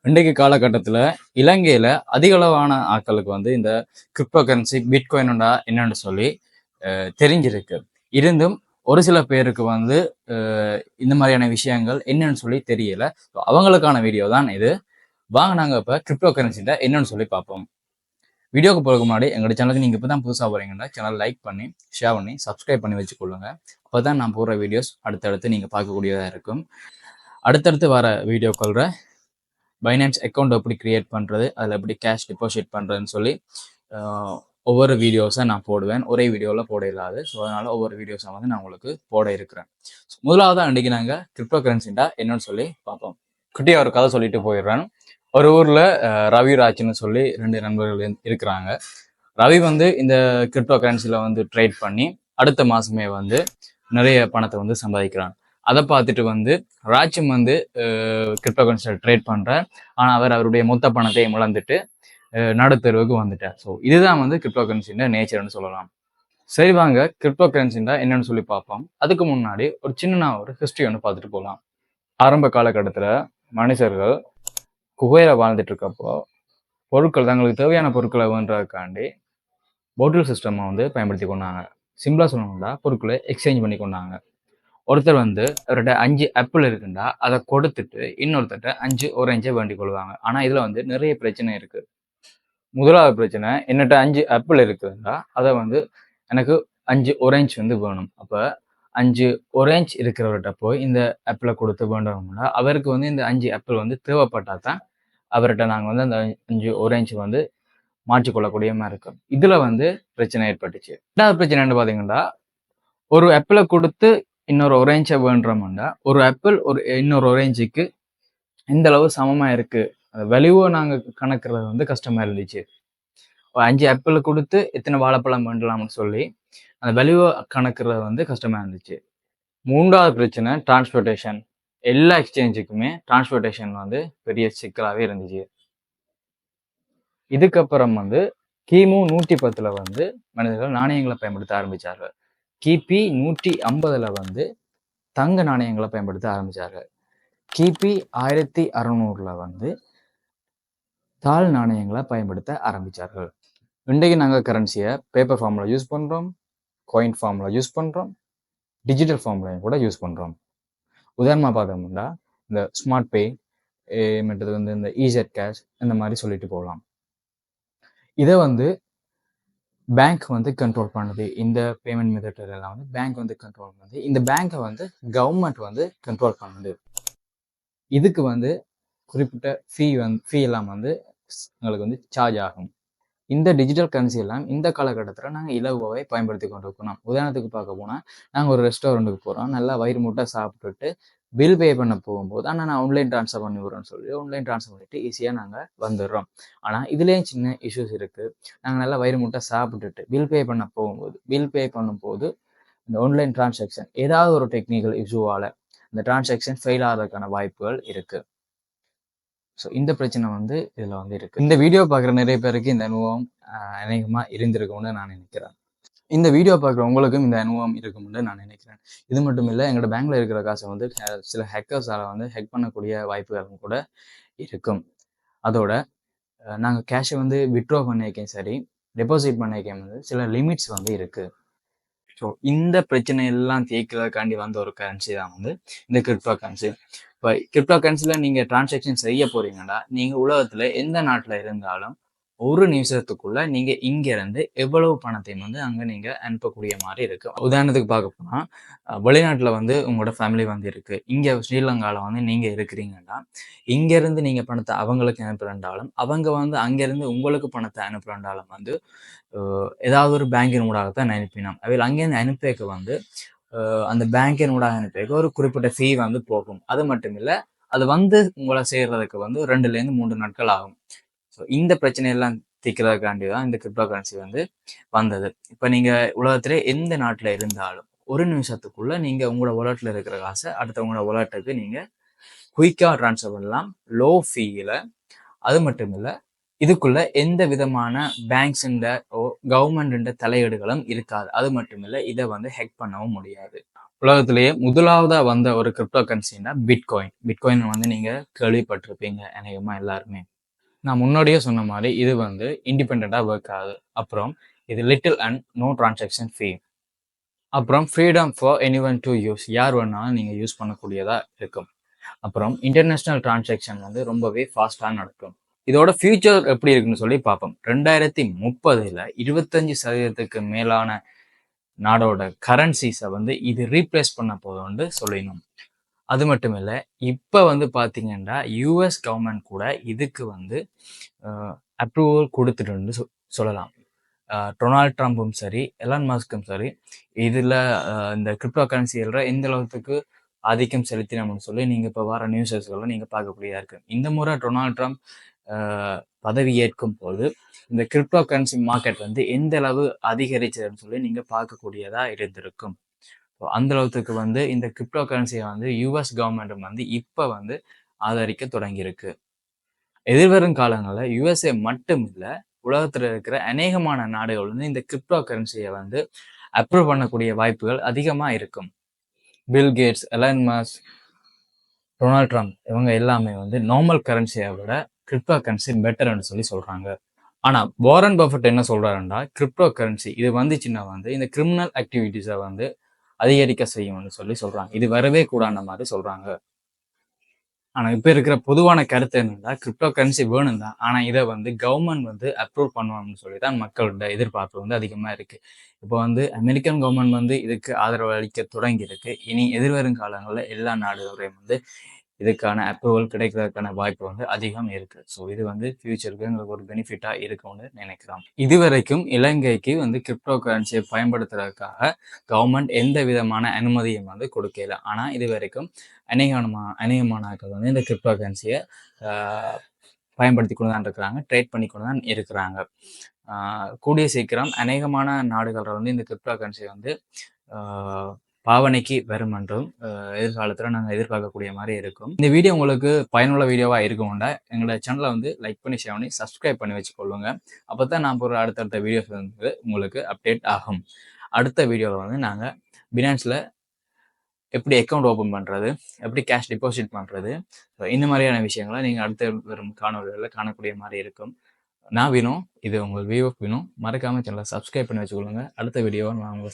இன்றைக்கு காலகட்டத்தில் இலங்கையில் அதிகளவான ஆட்களுக்கு வந்து இந்த கிரிப்டோ கரன்சி பிட்காயின்டா என்னன்னு சொல்லி தெரிஞ்சிருக்கு. இருந்தும் ஒரு சில பேருக்கு வந்து இந்த மாதிரியான விஷயங்கள் என்னன்னு சொல்லி தெரியல. அவங்களுக்கான வீடியோ தான் இது. வாங்க நாங்கள் இப்போ கிரிப்டோ கரன்சிட்ட என்னன்னு சொல்லி பார்ப்போம். வீடியோக்கு போகிறதுக்கு முன்னாடி எங்களோட சேனலுக்கு நீங்கள் இப்போ தான் புதுசாக போகிறீங்கன்னா சேனல் லைக் பண்ணி ஷேர் பண்ணி சப்ஸ்கிரைப் பண்ணி வச்சுக்கொள்ளுங்க. அப்போ தான் நான் போடுற வீடியோஸ் அடுத்தடுத்து நீங்கள் பார்க்கக்கூடியதாக இருக்கும். அடுத்தடுத்து வர வீடியோக்கள பைனான்ஸ் அக்கௌண்ட் எப்படி கிரியேட் பண்ணுறது, அதில் எப்படி கேஷ் டெபாசிட் பண்ணுறதுன்னு சொல்லி ஒவ்வொரு வீடியோஸை நான் போடுவேன். ஒரே வீடியோவில் போட இல்லாது. ஸோ அதனால் ஒவ்வொரு வீடியோஸை வந்து நான் உங்களுக்கு போட இருக்கிறேன். முதலாவது அன்றைக்கி நாங்கள் கிரிப்டோ கரன்சிண்டா என்னன்னு சொல்லி பார்ப்போம். குட்டியாக ஒரு கதை சொல்லிட்டு போயிடுறேன். ஒரு ஊரில் ரவி ராஜ்னு சொல்லி 2 நண்பர்கள் இருக்கிறாங்க. ரவி வந்து இந்த கிரிப்டோ கரன்சியில் வந்து ட்ரேட் பண்ணி அடுத்த மாதமே வந்து நிறைய பணத்தை வந்து சம்பாதிக்கிறான். அதை பார்த்துட்டு வந்து ராஜும் வந்து கிரிப்டோ கரன்சியில் ட்ரேட் பண்ணுறார். ஆனால் அவர் அவருடைய மொத்த பணத்தை இழந்துட்டு நடுத்தருவுக்கு வந்துட்டார். ஸோ இதுதான் வந்து கிரிப்டோ கரன்சின்ற நேச்சர்னு சொல்லலாம். சரி வாங்க கிரிப்டோ கரன்சின்னா என்னன்னு சொல்லி பார்ப்போம். அதுக்கு முன்னாடி ஒரு சின்ன ஒரு ஹிஸ்ட்ரி ஒன்று பார்த்துட்டு போகலாம். ஆரம்ப காலகட்டத்தில் மனுஷர்கள் குகையில் வாழ்ந்துட்டு இருக்கப்போ பொருட்கள் தங்களுக்கு தேவையான பொருட்களை வேண்டுறதுக்காண்டி போட்டில் சிஸ்டமை வந்து பயன்படுத்தி கொண்டாங்க. சிம்பிளாக சொல்லணும்னா பொருட்களை எக்ஸ்சேஞ்ச் பண்ணி கொண்டாங்க. ஒருத்தர் வந்து அவர்கிட்ட 5 ஆப்பிள் இருக்குண்டா அதை கொடுத்துட்டு இன்னொருத்தர்கிட்ட 5 ஆரஞ்சை வேண்டிக் கொள்வாங்க. ஆனால் இதில் வந்து நிறைய பிரச்சனை இருக்கு. முதலாவது பிரச்சனை, என்னட்ட 5 ஆப்பிள் இருக்குதுண்டா அதை வந்து எனக்கு 5 ஆரஞ்சு வந்து வேணும். அப்போ 5 ஆரஞ்சு இருக்கிறவர்கிட்ட போய் இந்த ஆப்பிளை கொடுத்து வேண்டணும்னா அவருக்கு வந்து இந்த 5 ஆப்பிள் வந்து தேவைப்பட்டா தான் அவர்கிட்ட நாங்கள் வந்து அந்த 5 ஆரஞ்சு வந்து மாற்றிக்கொள்ளக்கூடிய மாதிரி இருக்கும். இதுல வந்து பிரச்சனை ஏற்பட்டுச்சு. ரெண்டாவது பிரச்சனை என்ன பார்த்தீங்கன்னா, ஒரு ஆப்பிளை கொடுத்து இன்னொரு ஆரஞ்சை வேண்டுறோம்னா ஒரு ஆப்பிள் இன்னொரு ஆரஞ்சுக்கு எந்த அளவு சமமா இருக்கு, அந்த வேல்யூவை நாங்கள் கணக்குறது வந்து கஷ்டமா இருந்துச்சு. 5 ஆப்பிள் கொடுத்து எத்தனை வாழைப்பழம் வேண்டலாம்னு சொல்லி அந்த வேல்யூவை கணக்குறது வந்து கஷ்டமா இருந்துச்சு. மூன்றாவது பிரச்சனை டிரான்ஸ்போர்ட்டேஷன். எல்லா எக்ஸ்சேஞ்சுக்குமே டிரான்ஸ்போர்ட்டேஷன் வந்து பெரிய சிக்கலாகவே இருந்துச்சு. இதுக்கப்புறம் வந்து கிமு 110 வந்து மனிதர்கள் நாணயங்களை பயன்படுத்த ஆரம்பிச்சார்கள். கிபி 150 வந்து தங்க நாணயங்களை பயன்படுத்த ஆரம்பிச்சார்கள். கிபி 1600 வந்து தாள் நாணயங்களை பயன்படுத்த ஆரம்பிச்சார்கள். இன்றைக்கு நாங்கள் கரன்சியை பேப்பர் ஃபார்மில் யூஸ் பண்ணுறோம், காயின் ஃபார்மில் யூஸ் பண்ணுறோம், டிஜிட்டல் ஃபார்ம்லையும் கூட யூஸ் பண்ணுறோம். உதாரணமாக பார்த்தோம்னா இந்த ஸ்மார்ட் பே மற்றது வந்து இந்த ஈஸெட் கேஷ் இந்த மாதிரி சொல்லிட்டு போகலாம். இதை வந்து பேங்க் வந்து கண்ட்ரோல் பண்ணுது. இந்த பேமெண்ட் மெத்தட் எல்லாம் வந்து பேங்க் வந்து கண்ட்ரோல் பண்ணுது. இந்த பேங்கை வந்து கவர்மெண்ட் வந்து கண்ட்ரோல் பண்ணுது. இதுக்கு வந்து குறிப்பிட்ட ஃபீ எல்லாம் வந்து எங்களுக்கு வந்து சார்ஜ் ஆகும். இந்த டிஜிட்டல் கரன்சி எல்லாம் இந்த காலகட்டத்தில் நாங்கள் இலகுவாகவே பயன்படுத்தி கொண்டு இருக்கணும். உதாரணத்துக்கு பார்க்க போனால் நாங்கள் ஒரு ரெஸ்டாரண்ட்டுக்கு போகிறோம், நல்லா வயிறு முட்டை சாப்பிட்டுட்டு பில் பே பண்ண போகும்போது ஆனால் நான் ஆன்லைன் ட்ரான்ஸ்ஃபர் பண்ணி விடுறேன்னு சொல்லி ஆன்லைன் ட்ரான்ஸ்ஃபர் பண்ணிட்டு ஈஸியாக நாங்கள் வந்துடுறோம். ஆனால் இதுலேயும் சின்ன இஷ்யூஸ் இருக்குது. நாங்கள் நல்லா வயிறு முட்டை சாப்பிட்டுட்டு பில் பே பண்ணும்போது இந்த ஆன்லைன் டிரான்சாக்ஷன் ஏதாவது ஒரு டெக்னிக்கல் இஷ்யூவால் இந்த டிரான்சாக்ஷன் ஃபெயில் ஆகிறதுக்கான வாய்ப்புகள் இருக்குது. ஸோ இந்த பிரச்சனை வந்து இதில் வந்து இருக்குது. இந்த வீடியோ பார்க்குற நிறைய பேருக்கு இந்த அனுபவம் அநேகமாக இருந்திருக்கும்னு நான் நினைக்கிறேன். இந்த வீடியோ பார்க்குற உங்களுக்கும் இந்த அனுபவம் இருக்கும்னு நான் நினைக்கிறேன். இது மட்டும் இல்லை, எங்களோட பேங்க்ல இருக்கிற காசை வந்து சில ஹேக்கர்ஸால் வந்து ஹேக் பண்ணக்கூடிய வாய்ப்புகளும் கூட இருக்கும். அதோட நாங்கள் கேஷை வந்து வித்ட்ரா பண்ணியிருக்கேன், சரி டெபாசிட் பண்ணியிருக்கேன் வந்து சில லிமிட்ஸ் வந்து இருக்குது. ஸோ இந்த பிரச்சனை எல்லாம் தீர்க்கிறதுக்காண்டி வந்த ஒரு கரன்சி தான் வந்து இந்த கிரிப்டோ கரன்சி. இப்போ கிரிப்டோ கரன்சியில் நீங்கள் டிரான்சாக்ஷன் செய்ய போறீங்கன்னா நீங்கள் உலகத்தில் எந்த நாட்டில் இருந்தாலும் ஒரு நிமிஷத்துக்குள்ள நீங்கள் இங்கேருந்து எவ்வளவு பணத்தையும் வந்து அங்கே நீங்கள் அனுப்பக்கூடிய மாதிரி இருக்கு. உதாரணத்துக்கு பார்க்க போனால் வெளிநாட்டில் வந்து உங்களோட ஃபேமிலி வந்து இருக்கு, இங்கே ஸ்ரீலங்காவில் வந்து நீங்கள் இருக்கிறீங்கன்னா இங்கேருந்து நீங்கள் பணத்தை அவங்களுக்கு அனுப்புறண்டாலும் அவங்க வந்து அங்கேருந்து உங்களுக்கு பணத்தை அனுப்புறண்டாலும் வந்து ஏதாவது ஒரு பேங்கின் ஊடாகத்தான் அனுப்பினோம். அவையில் அங்கேருந்து அனுப்பிக்க வந்து அந்த பேங்கின் ஊடாக அனுப்பிக்க ஒரு குறிப்பிட்ட ஃபீ வந்து போகும். அது மட்டும் இல்லை, அது வந்து உங்களை சேர்றதுக்கு வந்து 2லேருந்து 3 நாட்கள் ஆகும். ஸோ இந்த பிரச்சனையெல்லாம் தீர்க்கிறதுக்காண்டி தான் இந்த கிரிப்டோ கரன்சி வந்து வந்தது. இப்போ நீங்கள் உலகத்திலே எந்த நாட்டில் இருந்தாலும் ஒரு நிமிஷத்துக்குள்ள நீங்கள் உங்களோட வாலெட்டில் இருக்கிற காசை அடுத்தவங்களோட வாலெட்டுக்கு நீங்கள் குயிக்காக ட்ரான்ஸ்ஃபர் பண்ணலாம், லோ ஃபீயில். அது மட்டும் இல்லை, இதுக்குள்ள எந்த விதமான பேங்க்ஸுண்ட கவர்மெண்ட தலையீடுகளும் இருக்காது. அது மட்டும் இல்லை, இதை வந்து ஹேக் பண்ணவும் முடியாது. உலகத்திலேயே முதலாவதா வந்த ஒரு கிரிப்டோ கரன்சின்னா பிட்காயின். பிட்காயின் வந்து நீங்க கேள்விப்பட்டிருப்பீங்க அநேகமா எல்லாருமே. நான் முன்னாடியே சொன்ன மாதிரி இது வந்து இண்டிபெண்டா ஒர்க் ஆகுது. அப்புறம் இது little and no transaction fee. அப்புறம் freedom for anyone to use. யார் வேணாலும் நீங்க யூஸ் பண்ணக்கூடியதா இருக்கும். அப்புறம் இன்டர்நேஷனல் டிரான்சாக்ஷன் வந்து ரொம்பவே ஃபாஸ்டா நடக்கும். இதோட ஃபியூச்சர் எப்படி இருக்குன்னு சொல்லி பார்ப்போம். 2030ல 25% மேலான நாடோட கரன்சிஸை வந்து இது ரீப்ளேஸ் பண்ண போதும்னு சொல்லிடணும். அது மட்டும் இல்லை, இப்போ வந்து பார்த்தீங்கன்னா யூஎஸ் கவர்மெண்ட் கூட இதுக்கு வந்து அப்ரூவல் கொடுத்துட்டு சொல்லலாம். டொனால்ட் ட்ரம்ப்பும் சரி, எலான் மஸ்க்கும் சரி, இதில் இந்த கிரிப்டோ கரன்சியில் எந்த அளவுக்கு ஆதிக்கம் செலுத்தினோம்னு சொல்லி நீங்கள் இப்போ வர நியூஸஸ்களை நீங்கள் பார்க்கக்கூடியதாக இருக்கு. இந்த முறை டொனால்ட் ட்ரம்ப் பதவி ஏற்கும் போது இந்த கிரிப்டோ கரன்சி மார்க்கெட் வந்து எந்த அளவு அதிகரிச்சதுன்னு சொல்லி நீங்கள் பார்க்கக்கூடியதாக இருந்திருக்கும். அந்த அளவுக்கு வந்து இந்த கிரிப்டோ கரன்சியை வந்து யூஎஸ் கவர்மெண்ட்டும் வந்து இப்போ வந்து ஆதரிக்க தொடங்கியிருக்கு. எதிர்வரும் காலங்களில் யுஎஸ்ஏ மட்டும் இல்லை, உலகத்தில் இருக்கிற அநேகமான நாடுகள் வந்து இந்த கிரிப்டோ கரன்சியை வந்து அப்ரூவ் பண்ணக்கூடிய வாய்ப்புகள் அதிகமாக இருக்கும். Bill Gates, Elon Musk, Donald Trump இவங்க எல்லாமே வந்து நார்மல் கரன்சியை விட கிரிப்டோ கரன்சி பெட்டர்னு சொல்லி சொல்றாங்க. ஆனா வாரன் பஃபெட் என்ன சொல்றாருன்னா, கிரிப்டோ கரன்சி இது வந்துச்சுன்னா வந்து இந்த கிரிமினல் ஆக்டிவிட்டிஸை வந்து அதிகரிக்க செய்யும்னு சொல்லி சொல்றாங்க. இது வரவே கூடாத மாதிரி சொல்றாங்க. ஆனா இப்ப இருக்கிற பொதுவான கருத்து என்னன்னா, கிரிப்டோ கரன்சி வேணும் தான். ஆனா இதை வந்து கவர்மெண்ட் வந்து அப்ரூவ் பண்ணுவாங்கன்னு சொல்லி தான் மக்களோட எதிர்பார்ப்பு வந்து அதிகமா இருக்கு. இப்போ வந்து அமெரிக்கன் கவர்மெண்ட் வந்து இதுக்கு ஆதரவு அளிக்க தொடங்கி இருக்கு. இனி எதிர்வரும் காலங்களில் எல்லா நாடுகளையும் வந்து இதுக்கான அப்ரூவல் கிடைக்கிறதுக்கான வாய்ப்பு வந்து அதிகம் இருக்கு. ஸோ இது வந்து ஃபியூச்சருக்கு எங்களுக்கு ஒரு பெனிஃபிட்டா இருக்கும்னு நினைக்கிறோம். இதுவரைக்கும் இலங்கைக்கு வந்து கிரிப்டோ கரன்சியை பயன்படுத்துறதுக்காக கவர்மெண்ட் எந்த விதமான அனுமதியும் வந்து கொடுக்கல. ஆனா இது வரைக்கும் அநேகமான ஆட்கள் வந்து இந்த கிரிப்டோ கரன்சியை பயன்படுத்தி கொண்டு தான் இருக்கிறாங்க, ட்ரேட் பண்ணி கொண்டு தான் இருக்கிறாங்க. கூடிய சீக்கிரம் அநேகமான நாடுகளில் வந்து இந்த கிரிப்டோ கரன்சி வந்து பாவனைக்கு வரும் என்றும் எதிர்காலத்தில் நாங்கள் எதிர்பார்க்கக்கூடிய மாதிரி இருக்கும். இந்த வீடியோ உங்களுக்கு பயனுள்ள வீடியோவாக இருக்கும்னா எங்களோட சேனலை வந்து லைக் பண்ணி ஷேர் பண்ணி சப்ஸ்கிரைப் பண்ணி வச்சுக்கொள்ளுங்க. அப்போ தான் நான் போகிற அடுத்தடுத்த வீடியோஸ் வந்து உங்களுக்கு அப்டேட் ஆகும். அடுத்த வீடியோவில் வந்து நாங்கள் பினான்ஸில் எப்படி அக்கௌண்ட் ஓப்பன் பண்ணுறது, எப்படி கேஷ் டெபாசிட் பண்ணுறது, இந்த மாதிரியான விஷயங்களை நீங்கள் அடுத்த வரும் காணொலிகளில் காணக்கூடிய மாதிரி இருக்கும். நான் வினோ, இது உங்கள் வியூ வினோ. மறக்காமல் சேனலை சப்ஸ்கிரைப் பண்ணி வச்சுக்கொள்ளுங்க. அடுத்த வீடியோவை நான் உங்களை